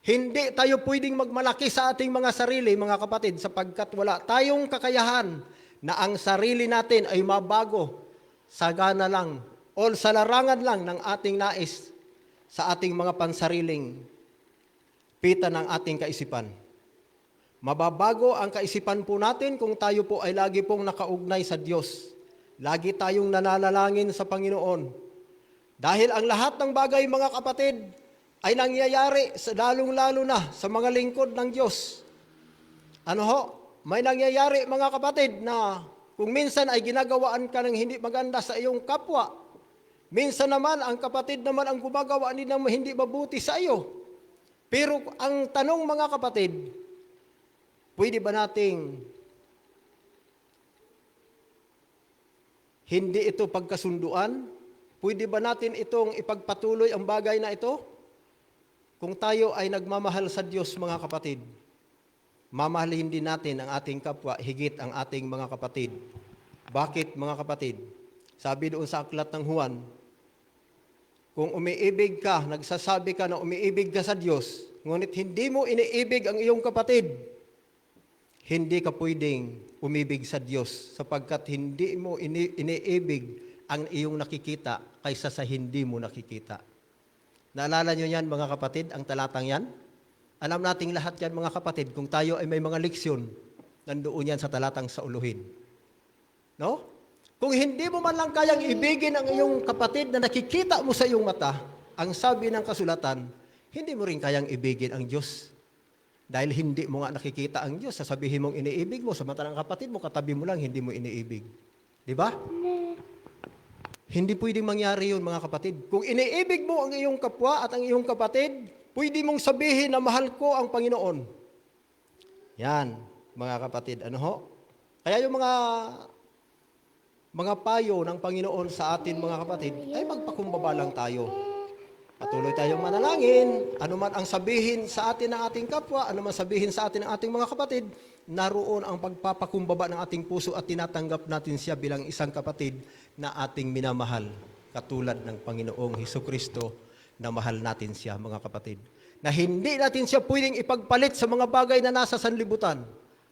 Hindi tayo pwedeng magmalaki sa ating mga sarili, mga kapatid, sapagkat wala tayong kakayahan na ang sarili natin ay mabago sa gana lang o sa larangan lang ng ating nais sa ating mga pansariling pita ng ating kaisipan. Mababago ang kaisipan po natin kung tayo po ay lagi pong nakaugnay sa Diyos. Lagi tayong nananalangin sa Panginoon. Dahil ang lahat ng bagay, mga kapatid, ay nangyayari lalong-lalo na sa mga lingkod ng Diyos. Ano ho? May nangyayari, mga kapatid, na kung minsan ay ginagawaan ka ng hindi maganda sa iyong kapwa, minsan naman ang kapatid naman ang gumagawa din ng hindi mabuti sa iyo. Pero ang tanong, mga kapatid, pwede ba nating hindi ito pagkasunduan? Pwede ba natin itong ipagpatuloy ang bagay na ito? Kung tayo ay nagmamahal sa Diyos, mga kapatid, mamahalin din natin ang ating kapwa higit ang ating mga kapatid. Bakit, mga kapatid? Sabi doon sa aklat ng Juan, kung umiibig ka, nagsasabi ka na umiibig ka sa Diyos, ngunit hindi mo iniibig ang iyong kapatid, hindi ka pwedeng umibig sa Diyos sapagkat hindi mo iniibig ang iyong nakikita kaysa sa hindi mo nakikita. Naalala nyo yan, mga kapatid, ang talatang yan? Alam nating lahat yan, mga kapatid, kung tayo ay may mga leksyon, nandoon yan sa talatang sauluhin. No? Kung hindi mo man lang kayang ibigin ang iyong kapatid na nakikita mo sa iyong mata, ang sabi ng kasulatan, hindi mo rin kayang ibigin ang Diyos. Dahil hindi mo nga nakikita ang Diyos, sasabihin mong iniibig mo, sa mata ng kapatid mo, katabi mo lang, hindi mo iniibig. Di ba? Hindi pwedeng mangyari yun, mga kapatid. Kung iniibig mo ang iyong kapwa at ang iyong kapatid, pwede mong sabihin na mahal ko ang Panginoon. Yan, mga kapatid. Ano ho? Kaya yung mga payo ng Panginoon sa atin, mga kapatid, ay magpakumbaba lang tayo. Patuloy tayong manalangin. Ano man ang sabihin sa atin ng ating kapwa, ano man sabihin sa atin ng ating mga kapatid, naroon ang pagpapakumbaba ng ating puso at tinatanggap natin siya bilang isang kapatid na ating minamahal, katulad ng Panginoong Hesukristo na mahal natin siya, mga kapatid. Na hindi natin siya pwedeng ipagpalit sa mga bagay na nasa sanlibutan,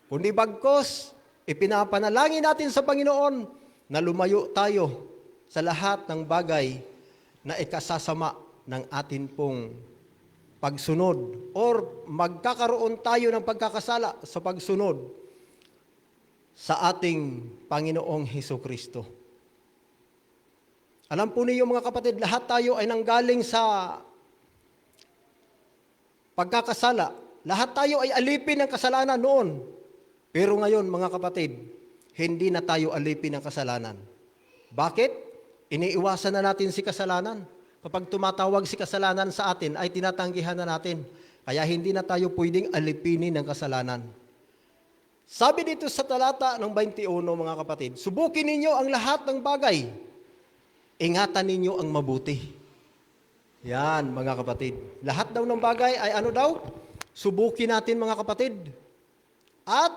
kundi bagkos, ipinapanalangin natin sa Panginoon na lumayo tayo sa lahat ng bagay na ikasasama ng atin pong pagsunod or magkakaroon tayo ng pagkakasala sa pagsunod sa ating Panginoong Hesukristo. Alam po niyo, mga kapatid, lahat tayo ay nanggaling sa pagkakasala. Lahat tayo ay alipin ng kasalanan noon. Pero ngayon, mga kapatid, hindi na tayo alipin ng kasalanan. Bakit? Iniiwasan na natin si kasalanan. Kapag tumatawag si kasalanan sa atin, ay tinatanggihan na natin. Kaya hindi na tayo pwedeng alipinin ng kasalanan. Sabi dito sa talata ng 21, mga kapatid, subukin ninyo ang lahat ng bagay. Ingatan ninyo ang mabuti. Yan, mga kapatid. Lahat daw ng bagay ay ano daw? Subukin natin, mga kapatid. At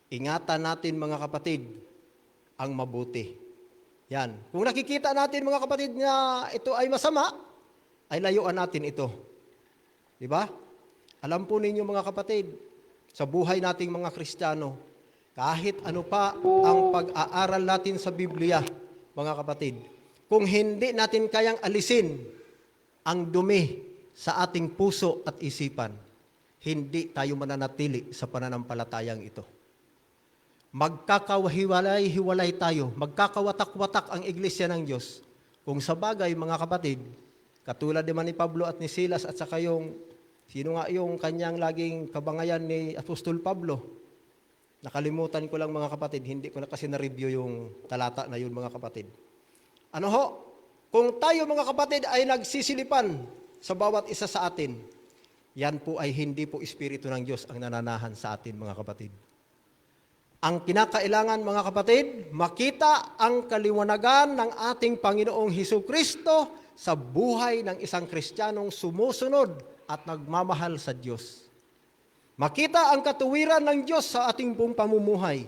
ingatan natin, mga kapatid, ang mabuti. Yan. Kung nakikita natin, mga kapatid, na ito ay masama, ay layuan natin ito. Di ba? Alam po ninyo, mga kapatid, sa buhay nating mga Kristiyano, kahit ano pa ang pag-aaral natin sa Biblia, mga kapatid, kung hindi natin kayang alisin ang dumi sa ating puso at isipan, hindi tayo mananatili sa pananampalatayang ito. Magkakahiwalay-hiwalay tayo, magkakawatak-watak ang iglesia ng Diyos. Kung sa bagay, mga kapatid, katulad naman ni Pablo at ni Silas at saka sino nga yung kanyang laging kabangayan ni Apostol Pablo? Nakalimutan ko lang, mga kapatid, hindi ko na kasi na-review yung talata na yun, mga kapatid. Ano ho? Kung tayo, mga kapatid, ay nagsisilipan sa bawat isa sa atin, yan po ay hindi po Espiritu ng Diyos ang nananahan sa atin, mga kapatid. Ang kinakailangan, mga kapatid, makita ang kaliwanagan ng ating Panginoong Hesukristo sa buhay ng isang Kristiyanong sumusunod at nagmamahal sa Diyos. Makita ang katuwiran ng Diyos sa ating pong pamumuhay.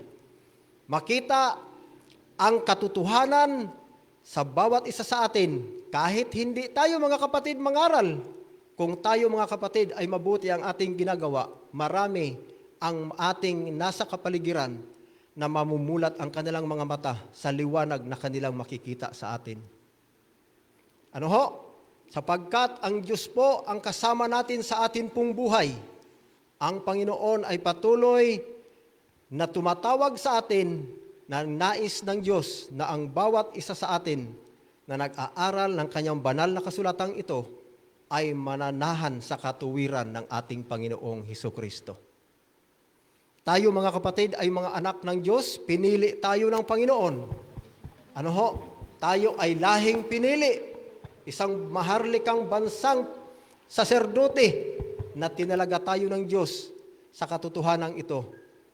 Makita ang katotohanan sa bawat isa sa atin. Kahit hindi tayo, mga kapatid, mangaral, kung tayo mga kapatid ay mabuti ang ating ginagawa, marami ang ating nasa kapaligiran na mamumulat ang kanilang mga mata sa liwanag na kanilang makikita sa atin. Ano ho? Sapagkat ang Diyos po ang kasama natin sa atin pong buhay. Ang Panginoon ay patuloy na tumatawag sa atin na nais ng Diyos na ang bawat isa sa atin na nag-aaral ng kanyang banal na kasulatang ito ay mananahan sa katuwiran ng ating Panginoong Hesukristo. Tayo mga kapatid ay mga anak ng Diyos, pinili tayo ng Panginoon. Ano ho? Tayo ay lahing pinili. Isang maharlikang bansang saserdote na tinalaga tayo ng Diyos sa katotohanan ito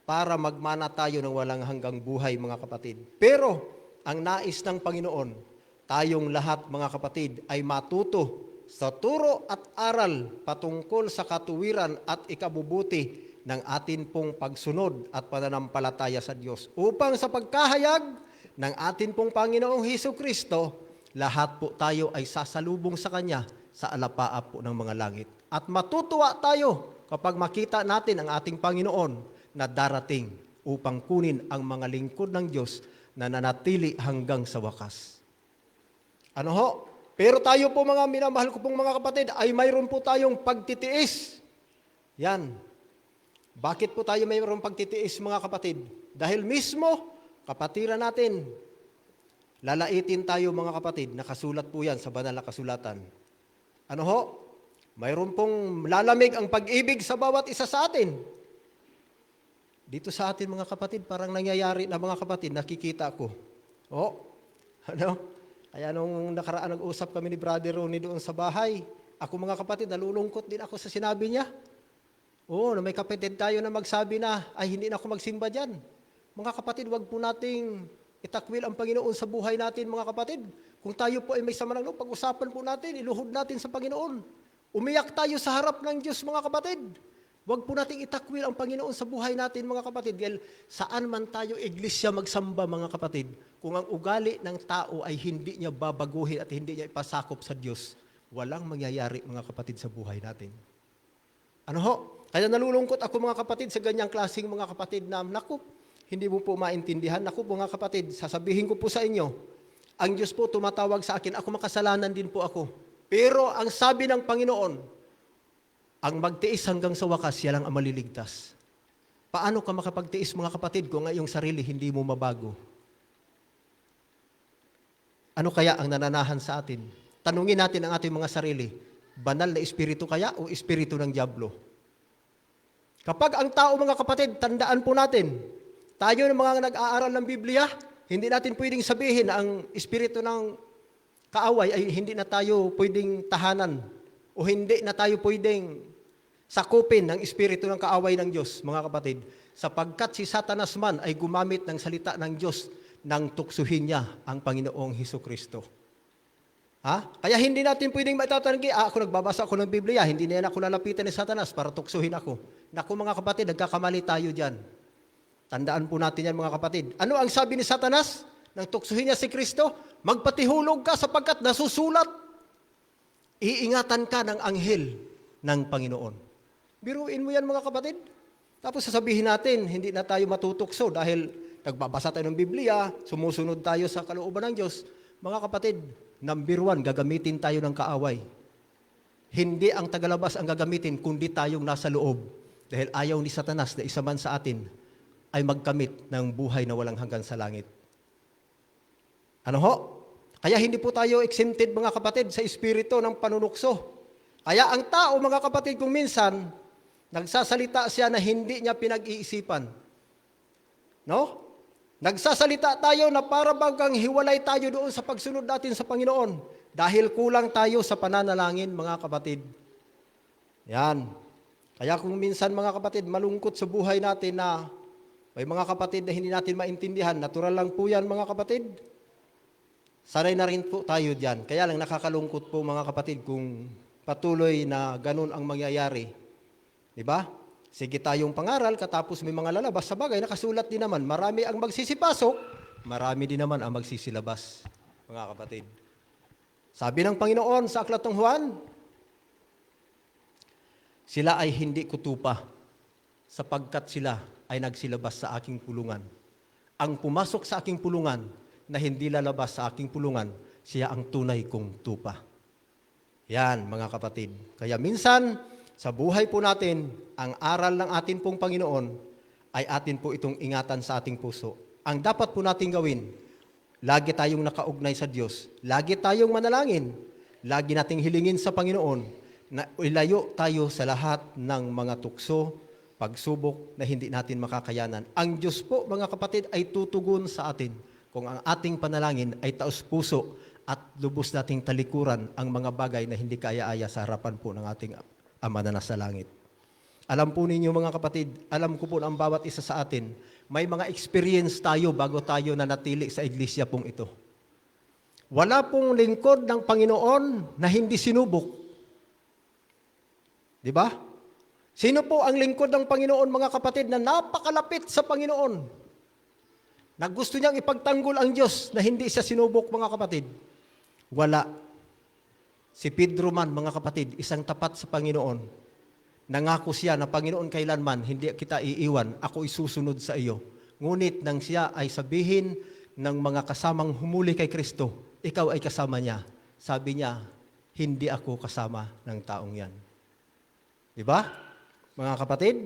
para magmana tayo ng walang hanggang buhay, mga kapatid. Pero ang nais ng Panginoon, tayong lahat mga kapatid ay matuto sa turo at aral patungkol sa katuwiran at ikabubuti ng atin pong pagsunod at pananampalataya sa Diyos upang sa pagkahayag ng atin pong Panginoong Hesukristo, lahat po tayo ay sasalubong sa Kanya sa alapaap po ng mga langit. At matutuwa tayo kapag makita natin ang ating Panginoon na darating upang kunin ang mga lingkod ng Diyos na nanatili hanggang sa wakas. Ano ho? Pero tayo po mga minamahal ko pong mga kapatid, ay mayroon po tayong pagtitiis. Yan. Bakit po tayo mayroon pagtitiis mga kapatid? Dahil mismo, kapatiran natin, lalaitin tayo mga kapatid, nakasulat po yan sa banal na kasulatan. Ano ho? Mayroon pong lalamig ang pag-ibig sa bawat isa sa atin. Dito sa atin mga kapatid, parang nangyayari na mga kapatid, nakikita ko. Ano? Kaya nung nakaraan nag-usap kami ni Brother Ronnie doon sa bahay, ako mga kapatid, nalulungkot din ako sa sinabi niya. Na may kapatid tayo na magsabi na, ay hindi na ako magsimba dyan. Mga kapatid, wag po nating itakwil ang Panginoon sa buhay natin, mga kapatid. Kung tayo po ay may sama ng loob, pag-usapan po natin, iluhod natin sa Panginoon. Umiyak tayo sa harap ng Diyos, mga kapatid. Wag po nating itakwil ang Panginoon sa buhay natin, mga kapatid. Dahil saan man tayo iglesia magsamba, mga kapatid, kung ang ugali ng tao ay hindi niya babaguhin at hindi niya ipasakop sa Diyos, walang mangyayari, mga kapatid, sa buhay natin. Ano ho? Kaya nalulungkot ako mga kapatid sa ganyang klaseng mga kapatid na, naku, hindi mo po maintindihan. Naku mga kapatid, sasabihin ko po sa inyo, ang Diyos po tumatawag sa akin, ako makasalanan din po ako. Pero ang sabi ng Panginoon, ang magtiis hanggang sa wakas, siya lang ang maliligtas. Paano ka makapagtiis mga kapatid kung ang iyong sarili hindi mo mabago? Ano kaya ang nananahan sa atin? Tanungin natin ang ating mga sarili, banal na espiritu kaya o espiritu ng diablo? Kapag ang tao, mga kapatid, tandaan po natin, tayo ng mga nag-aaral ng Biblia, hindi natin pwedeng sabihin na ang espiritu ng kaaway ay hindi na tayo pwedeng tahanan o hindi na tayo pwedeng sakupin ng espiritu ng kaaway ng Diyos, mga kapatid, sapagkat si Satanas man ay gumamit ng salita ng Diyos nang tuksuhin niya ang Panginoong Hesukristo. Kaya hindi natin pwedeng matatanong, ako nagbabasa ako ng Biblia, hindi na ako lalapitan ni Satanas para tuksuhin ako. Naku mga kapatid, nagkakamali tayo dyan. Tandaan po natin yan mga kapatid. Ano ang sabi ni Satanas? Nang tuksuhin niya si Kristo, magpatihulog ka sapagkat nasusulat. Iingatan ka ng anghel ng Panginoon. Biruin mo yan mga kapatid. Tapos sasabihin natin, hindi na tayo matutukso dahil nagbabasa tayo ng Biblia, sumusunod tayo sa kalooban ng Diyos. Mga kapatid, number 1, gagamitin tayo ng kaaway. Hindi ang tagalabas ang gagamitin, kundi tayong nasa loob. Dahil ayaw ni Satanas na isa man sa atin ay magkamit ng buhay na walang hanggan sa langit. Ano ho? Kaya hindi po tayo exempted mga kapatid sa espiritu ng panunukso. Kaya ang tao mga kapatid kung minsan, nagsasalita siya na hindi niya pinag-iisipan. No? Nagsasalita tayo na para bagang hiwalay tayo doon sa pagsunod natin sa Panginoon dahil kulang tayo sa pananalangin mga kapatid. Yan. Kaya kung minsan mga kapatid, malungkot sa buhay natin na may mga kapatid na hindi natin maintindihan, natural lang po yan mga kapatid. Sanay na rin po tayo dyan. Kaya lang nakakalungkot po mga kapatid kung patuloy na ganun ang mangyayari. Diba? Sige tayong pangaral, katapos may mga lalabas. Sa bagay, nakasulat din naman, marami ang magsisipasok, marami din naman ang magsisilabas, mga kapatid. Sabi ng Panginoon sa Aklat ng Juan, sila ay hindi kutupa, sapagkat sila ay nagsilabas sa aking pulungan. Ang pumasok sa aking pulungan na hindi lalabas sa aking pulungan, siya ang tunay kong tupa. Yan, mga kapatid. Kaya minsan, sa buhay po natin, ang aral ng atin pong Panginoon ay atin po itong ingatan sa ating puso. Ang dapat po natin gawin, lagi tayong nakaugnay sa Diyos, lagi tayong manalangin, lagi nating hilingin sa Panginoon na ilayo tayo sa lahat ng mga tukso, pagsubok na hindi natin makakayanan. Ang Diyos po, mga kapatid, ay tutugon sa atin kung ang ating panalangin ay taos puso at lubos nating talikuran ang mga bagay na hindi kaya-aya sa harapan po ng ating Ama na nasa langit. Alam po ninyo, mga kapatid, alam ko po na ang bawat isa sa atin, may mga experience tayo bago tayo nanatili sa iglesia pong ito. Wala pong lingkod ng Panginoon na hindi sinubok. Di ba? Sino po ang lingkod ng Panginoon, mga kapatid, na napakalapit sa Panginoon? Na gusto niyang ipagtanggol ang Diyos na hindi siya sinubok, mga kapatid? Wala. Si Pedro man, mga kapatid, isang tapat sa Panginoon. Nangako siya na, Panginoon, kailanman hindi kita iiwan, ako isusunod sa iyo. Ngunit nang siya ay sabihin ng mga kasamang humuli kay Kristo, ikaw ay kasama niya. Sabi niya, hindi ako kasama ng taong yan. Di ba? Mga kapatid,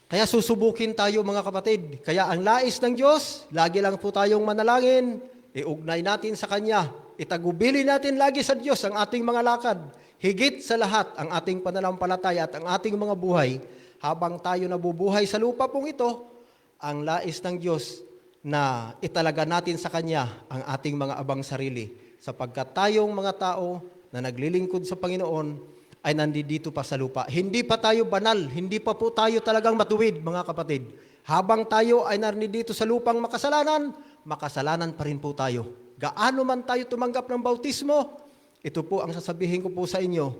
kaya susubukin tayo, mga kapatid. Kaya ang lais ng Diyos, lagi lang po tayong manalangin, iugnay natin sa Kanya, itagubili natin lagi sa Diyos ang ating mga lakad, higit sa lahat ang ating pananampalataya at ang ating mga buhay, habang tayo nabubuhay sa lupa pong ito, ang lais ng Diyos na italaga natin sa Kanya ang ating mga abang sarili, sapagkat tayong mga tao na naglilingkod sa Panginoon, ay nandito pa sa lupa. Hindi pa tayo banal, hindi pa po tayo talagang matuwid, mga kapatid. Habang tayo ay nandito sa lupang makasalanan, makasalanan pa rin po tayo. Gaano man tayo tumanggap ng bautismo, ito po ang sasabihin ko po sa inyo.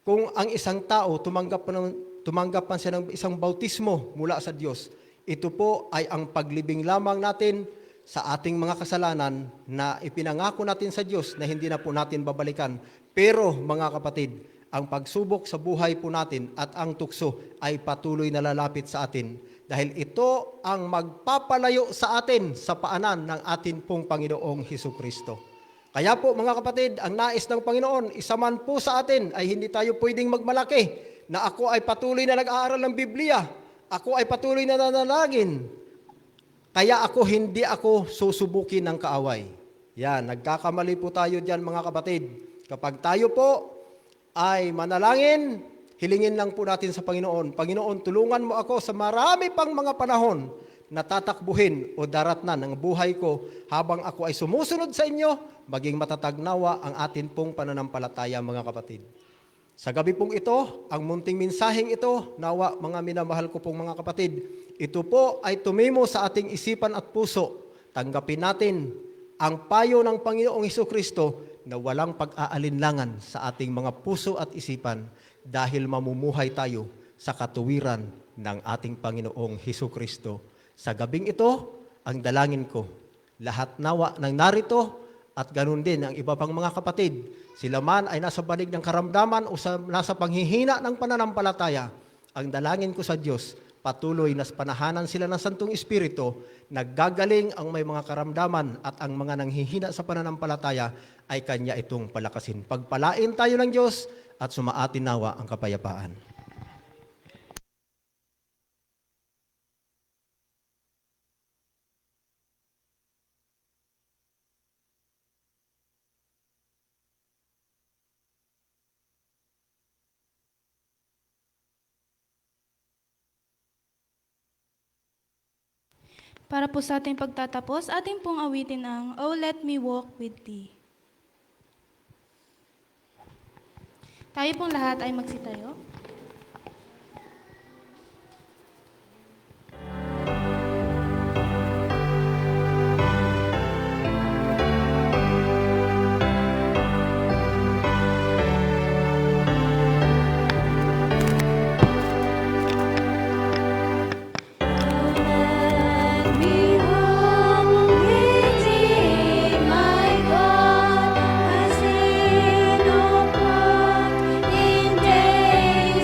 Kung ang isang tao tumanggap man siya ng isang bautismo mula sa Diyos, ito po ay ang paglibing lamang natin sa ating mga kasalanan na ipinangako natin sa Diyos na hindi na po natin babalikan. Pero, mga kapatid, ang pagsubok sa buhay po natin at ang tukso ay patuloy na lalapit sa atin dahil ito ang magpapalayo sa atin sa paanan ng atin pong Panginoong Hesukristo. Kaya po, mga kapatid, ang nais ng Panginoon, isa man po sa atin ay hindi tayo pwedeng magmalaki na ako ay patuloy na nag-aaral ng Biblia, ako ay patuloy na nanalangin, kaya hindi ako susubukin ng kaaway. Yan, nagkakamali po tayo dyan, mga kapatid. Kapag tayo po ay manalangin, hilingin lang po natin sa Panginoon, Panginoon, tulungan mo ako sa marami pang mga panahon na tatakbuhin o daratnan ng buhay ko habang ako ay sumusunod sa inyo, maging matatag nawa ang atin pong pananampalataya, mga kapatid. Sa gabi pong ito, ang munting mensaheng ito, nawa mga minamahal ko pong mga kapatid, ito po ay tumimo sa ating isipan at puso. Tanggapin natin ang payo ng Panginoong Hesukristo na walang pag-aalinlangan sa ating mga puso at isipan dahil mamumuhay tayo sa katuwiran ng ating Panginoong Hesukristo. Sa gabing ito, ang dalangin ko, lahat nawa ng narito at ganun din ang iba pang mga kapatid, sila man ay nasa banig ng karamdaman o nasa panghihina ng pananampalataya, ang dalangin ko sa Diyos, patuloy na panahanan sila ng Santong Espiritu, naggagaling ang may mga karamdaman at ang mga nanghihina sa pananampalataya ay Kanya itong palakasin. Pagpalain tayo ng Diyos at sumaatin nawa ang kapayapaan. Para po sa ating pagtatapos, ating pong awitin ang Oh Let Me Walk With Thee. Tayo pong lahat ay magsitayo. My God has been upon in day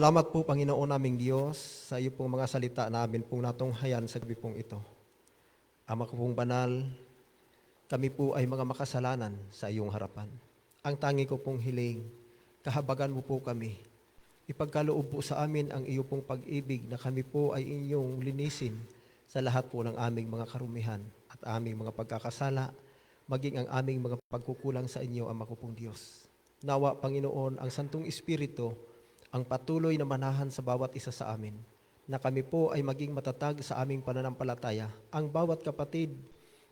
Salamat po, Panginoon naming Diyos, sa iyo pong mga salita namin pong natunghayan sa gabi pong ito. Ama ko pong banal, kami po ay mga makasalanan sa iyong harapan. Ang tangi ko pong hiling, kahabagan mo po kami. Ipagkaloob po sa amin ang iyo pong pag-ibig na kami po ay inyong linisin sa lahat po ng aming mga karumihan at aming mga pagkakasala, maging ang aming mga pagkukulang sa inyo, Ama ko pong Diyos. Nawa, Panginoon, ang Santong Espiritu ang patuloy na manahan sa bawat isa sa amin, na kami po ay maging matatag sa aming pananampalataya. Ang bawat kapatid,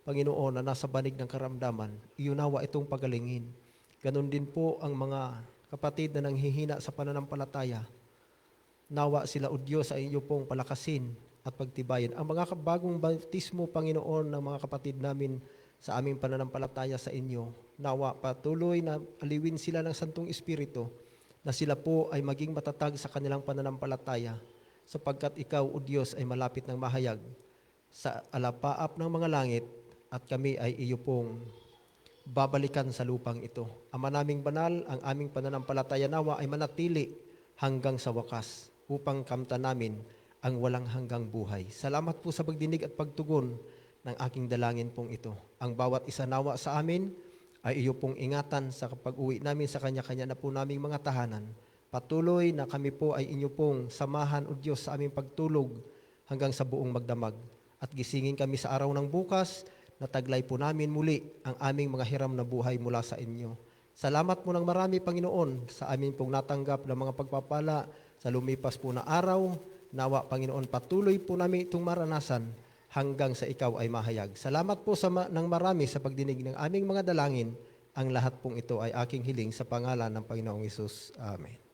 Panginoon, na nasa banig ng karamdaman, iunawa itong pagalingin. Ganon din po ang mga kapatid na nanghihina sa pananampalataya. Nawa sila, O Diyos, sa inyo pong palakasin at pagtibayin. Ang mga bagong bautismo, Panginoon, ng mga kapatid namin sa aming pananampalataya sa inyo, nawa patuloy na aliwin sila ng Santong Espiritu, na sila po ay maging matatag sa kanilang pananampalataya, sapagkat ikaw, O Diyos, ay malapit ng mahayag sa alapaap ng mga langit, at kami ay iyo pong babalikan sa lupang ito. Ama naming banal, ang aming pananampalataya nawa ay manatili hanggang sa wakas, upang kamtan namin ang walang hanggang buhay. Salamat po sa pagdinig at pagtugon ng aking dalangin pong ito. Ang bawat isa nawa sa amin ay iyo pong ingatan sa pag-uwi namin sa kanya-kanya na po naming mga tahanan. Patuloy na kami po ay inyo pong samahan, O Diyos, sa aming pagtulog hanggang sa buong magdamag. At gisingin kami sa araw ng bukas, na taglay po namin muli ang aming mga hiram na buhay mula sa inyo. Salamat mo ng marami, Panginoon, sa amin pong natanggap na mga pagpapala sa lumipas po na araw. Nawa, Panginoon, patuloy po namin itong maranasan hanggang sa ikaw ay mahayag. Salamat po ng marami sa pagdinig ng aming mga dalangin. Ang lahat pong ito ay aking hiling sa pangalan ng Panginoong Hesus. Amen.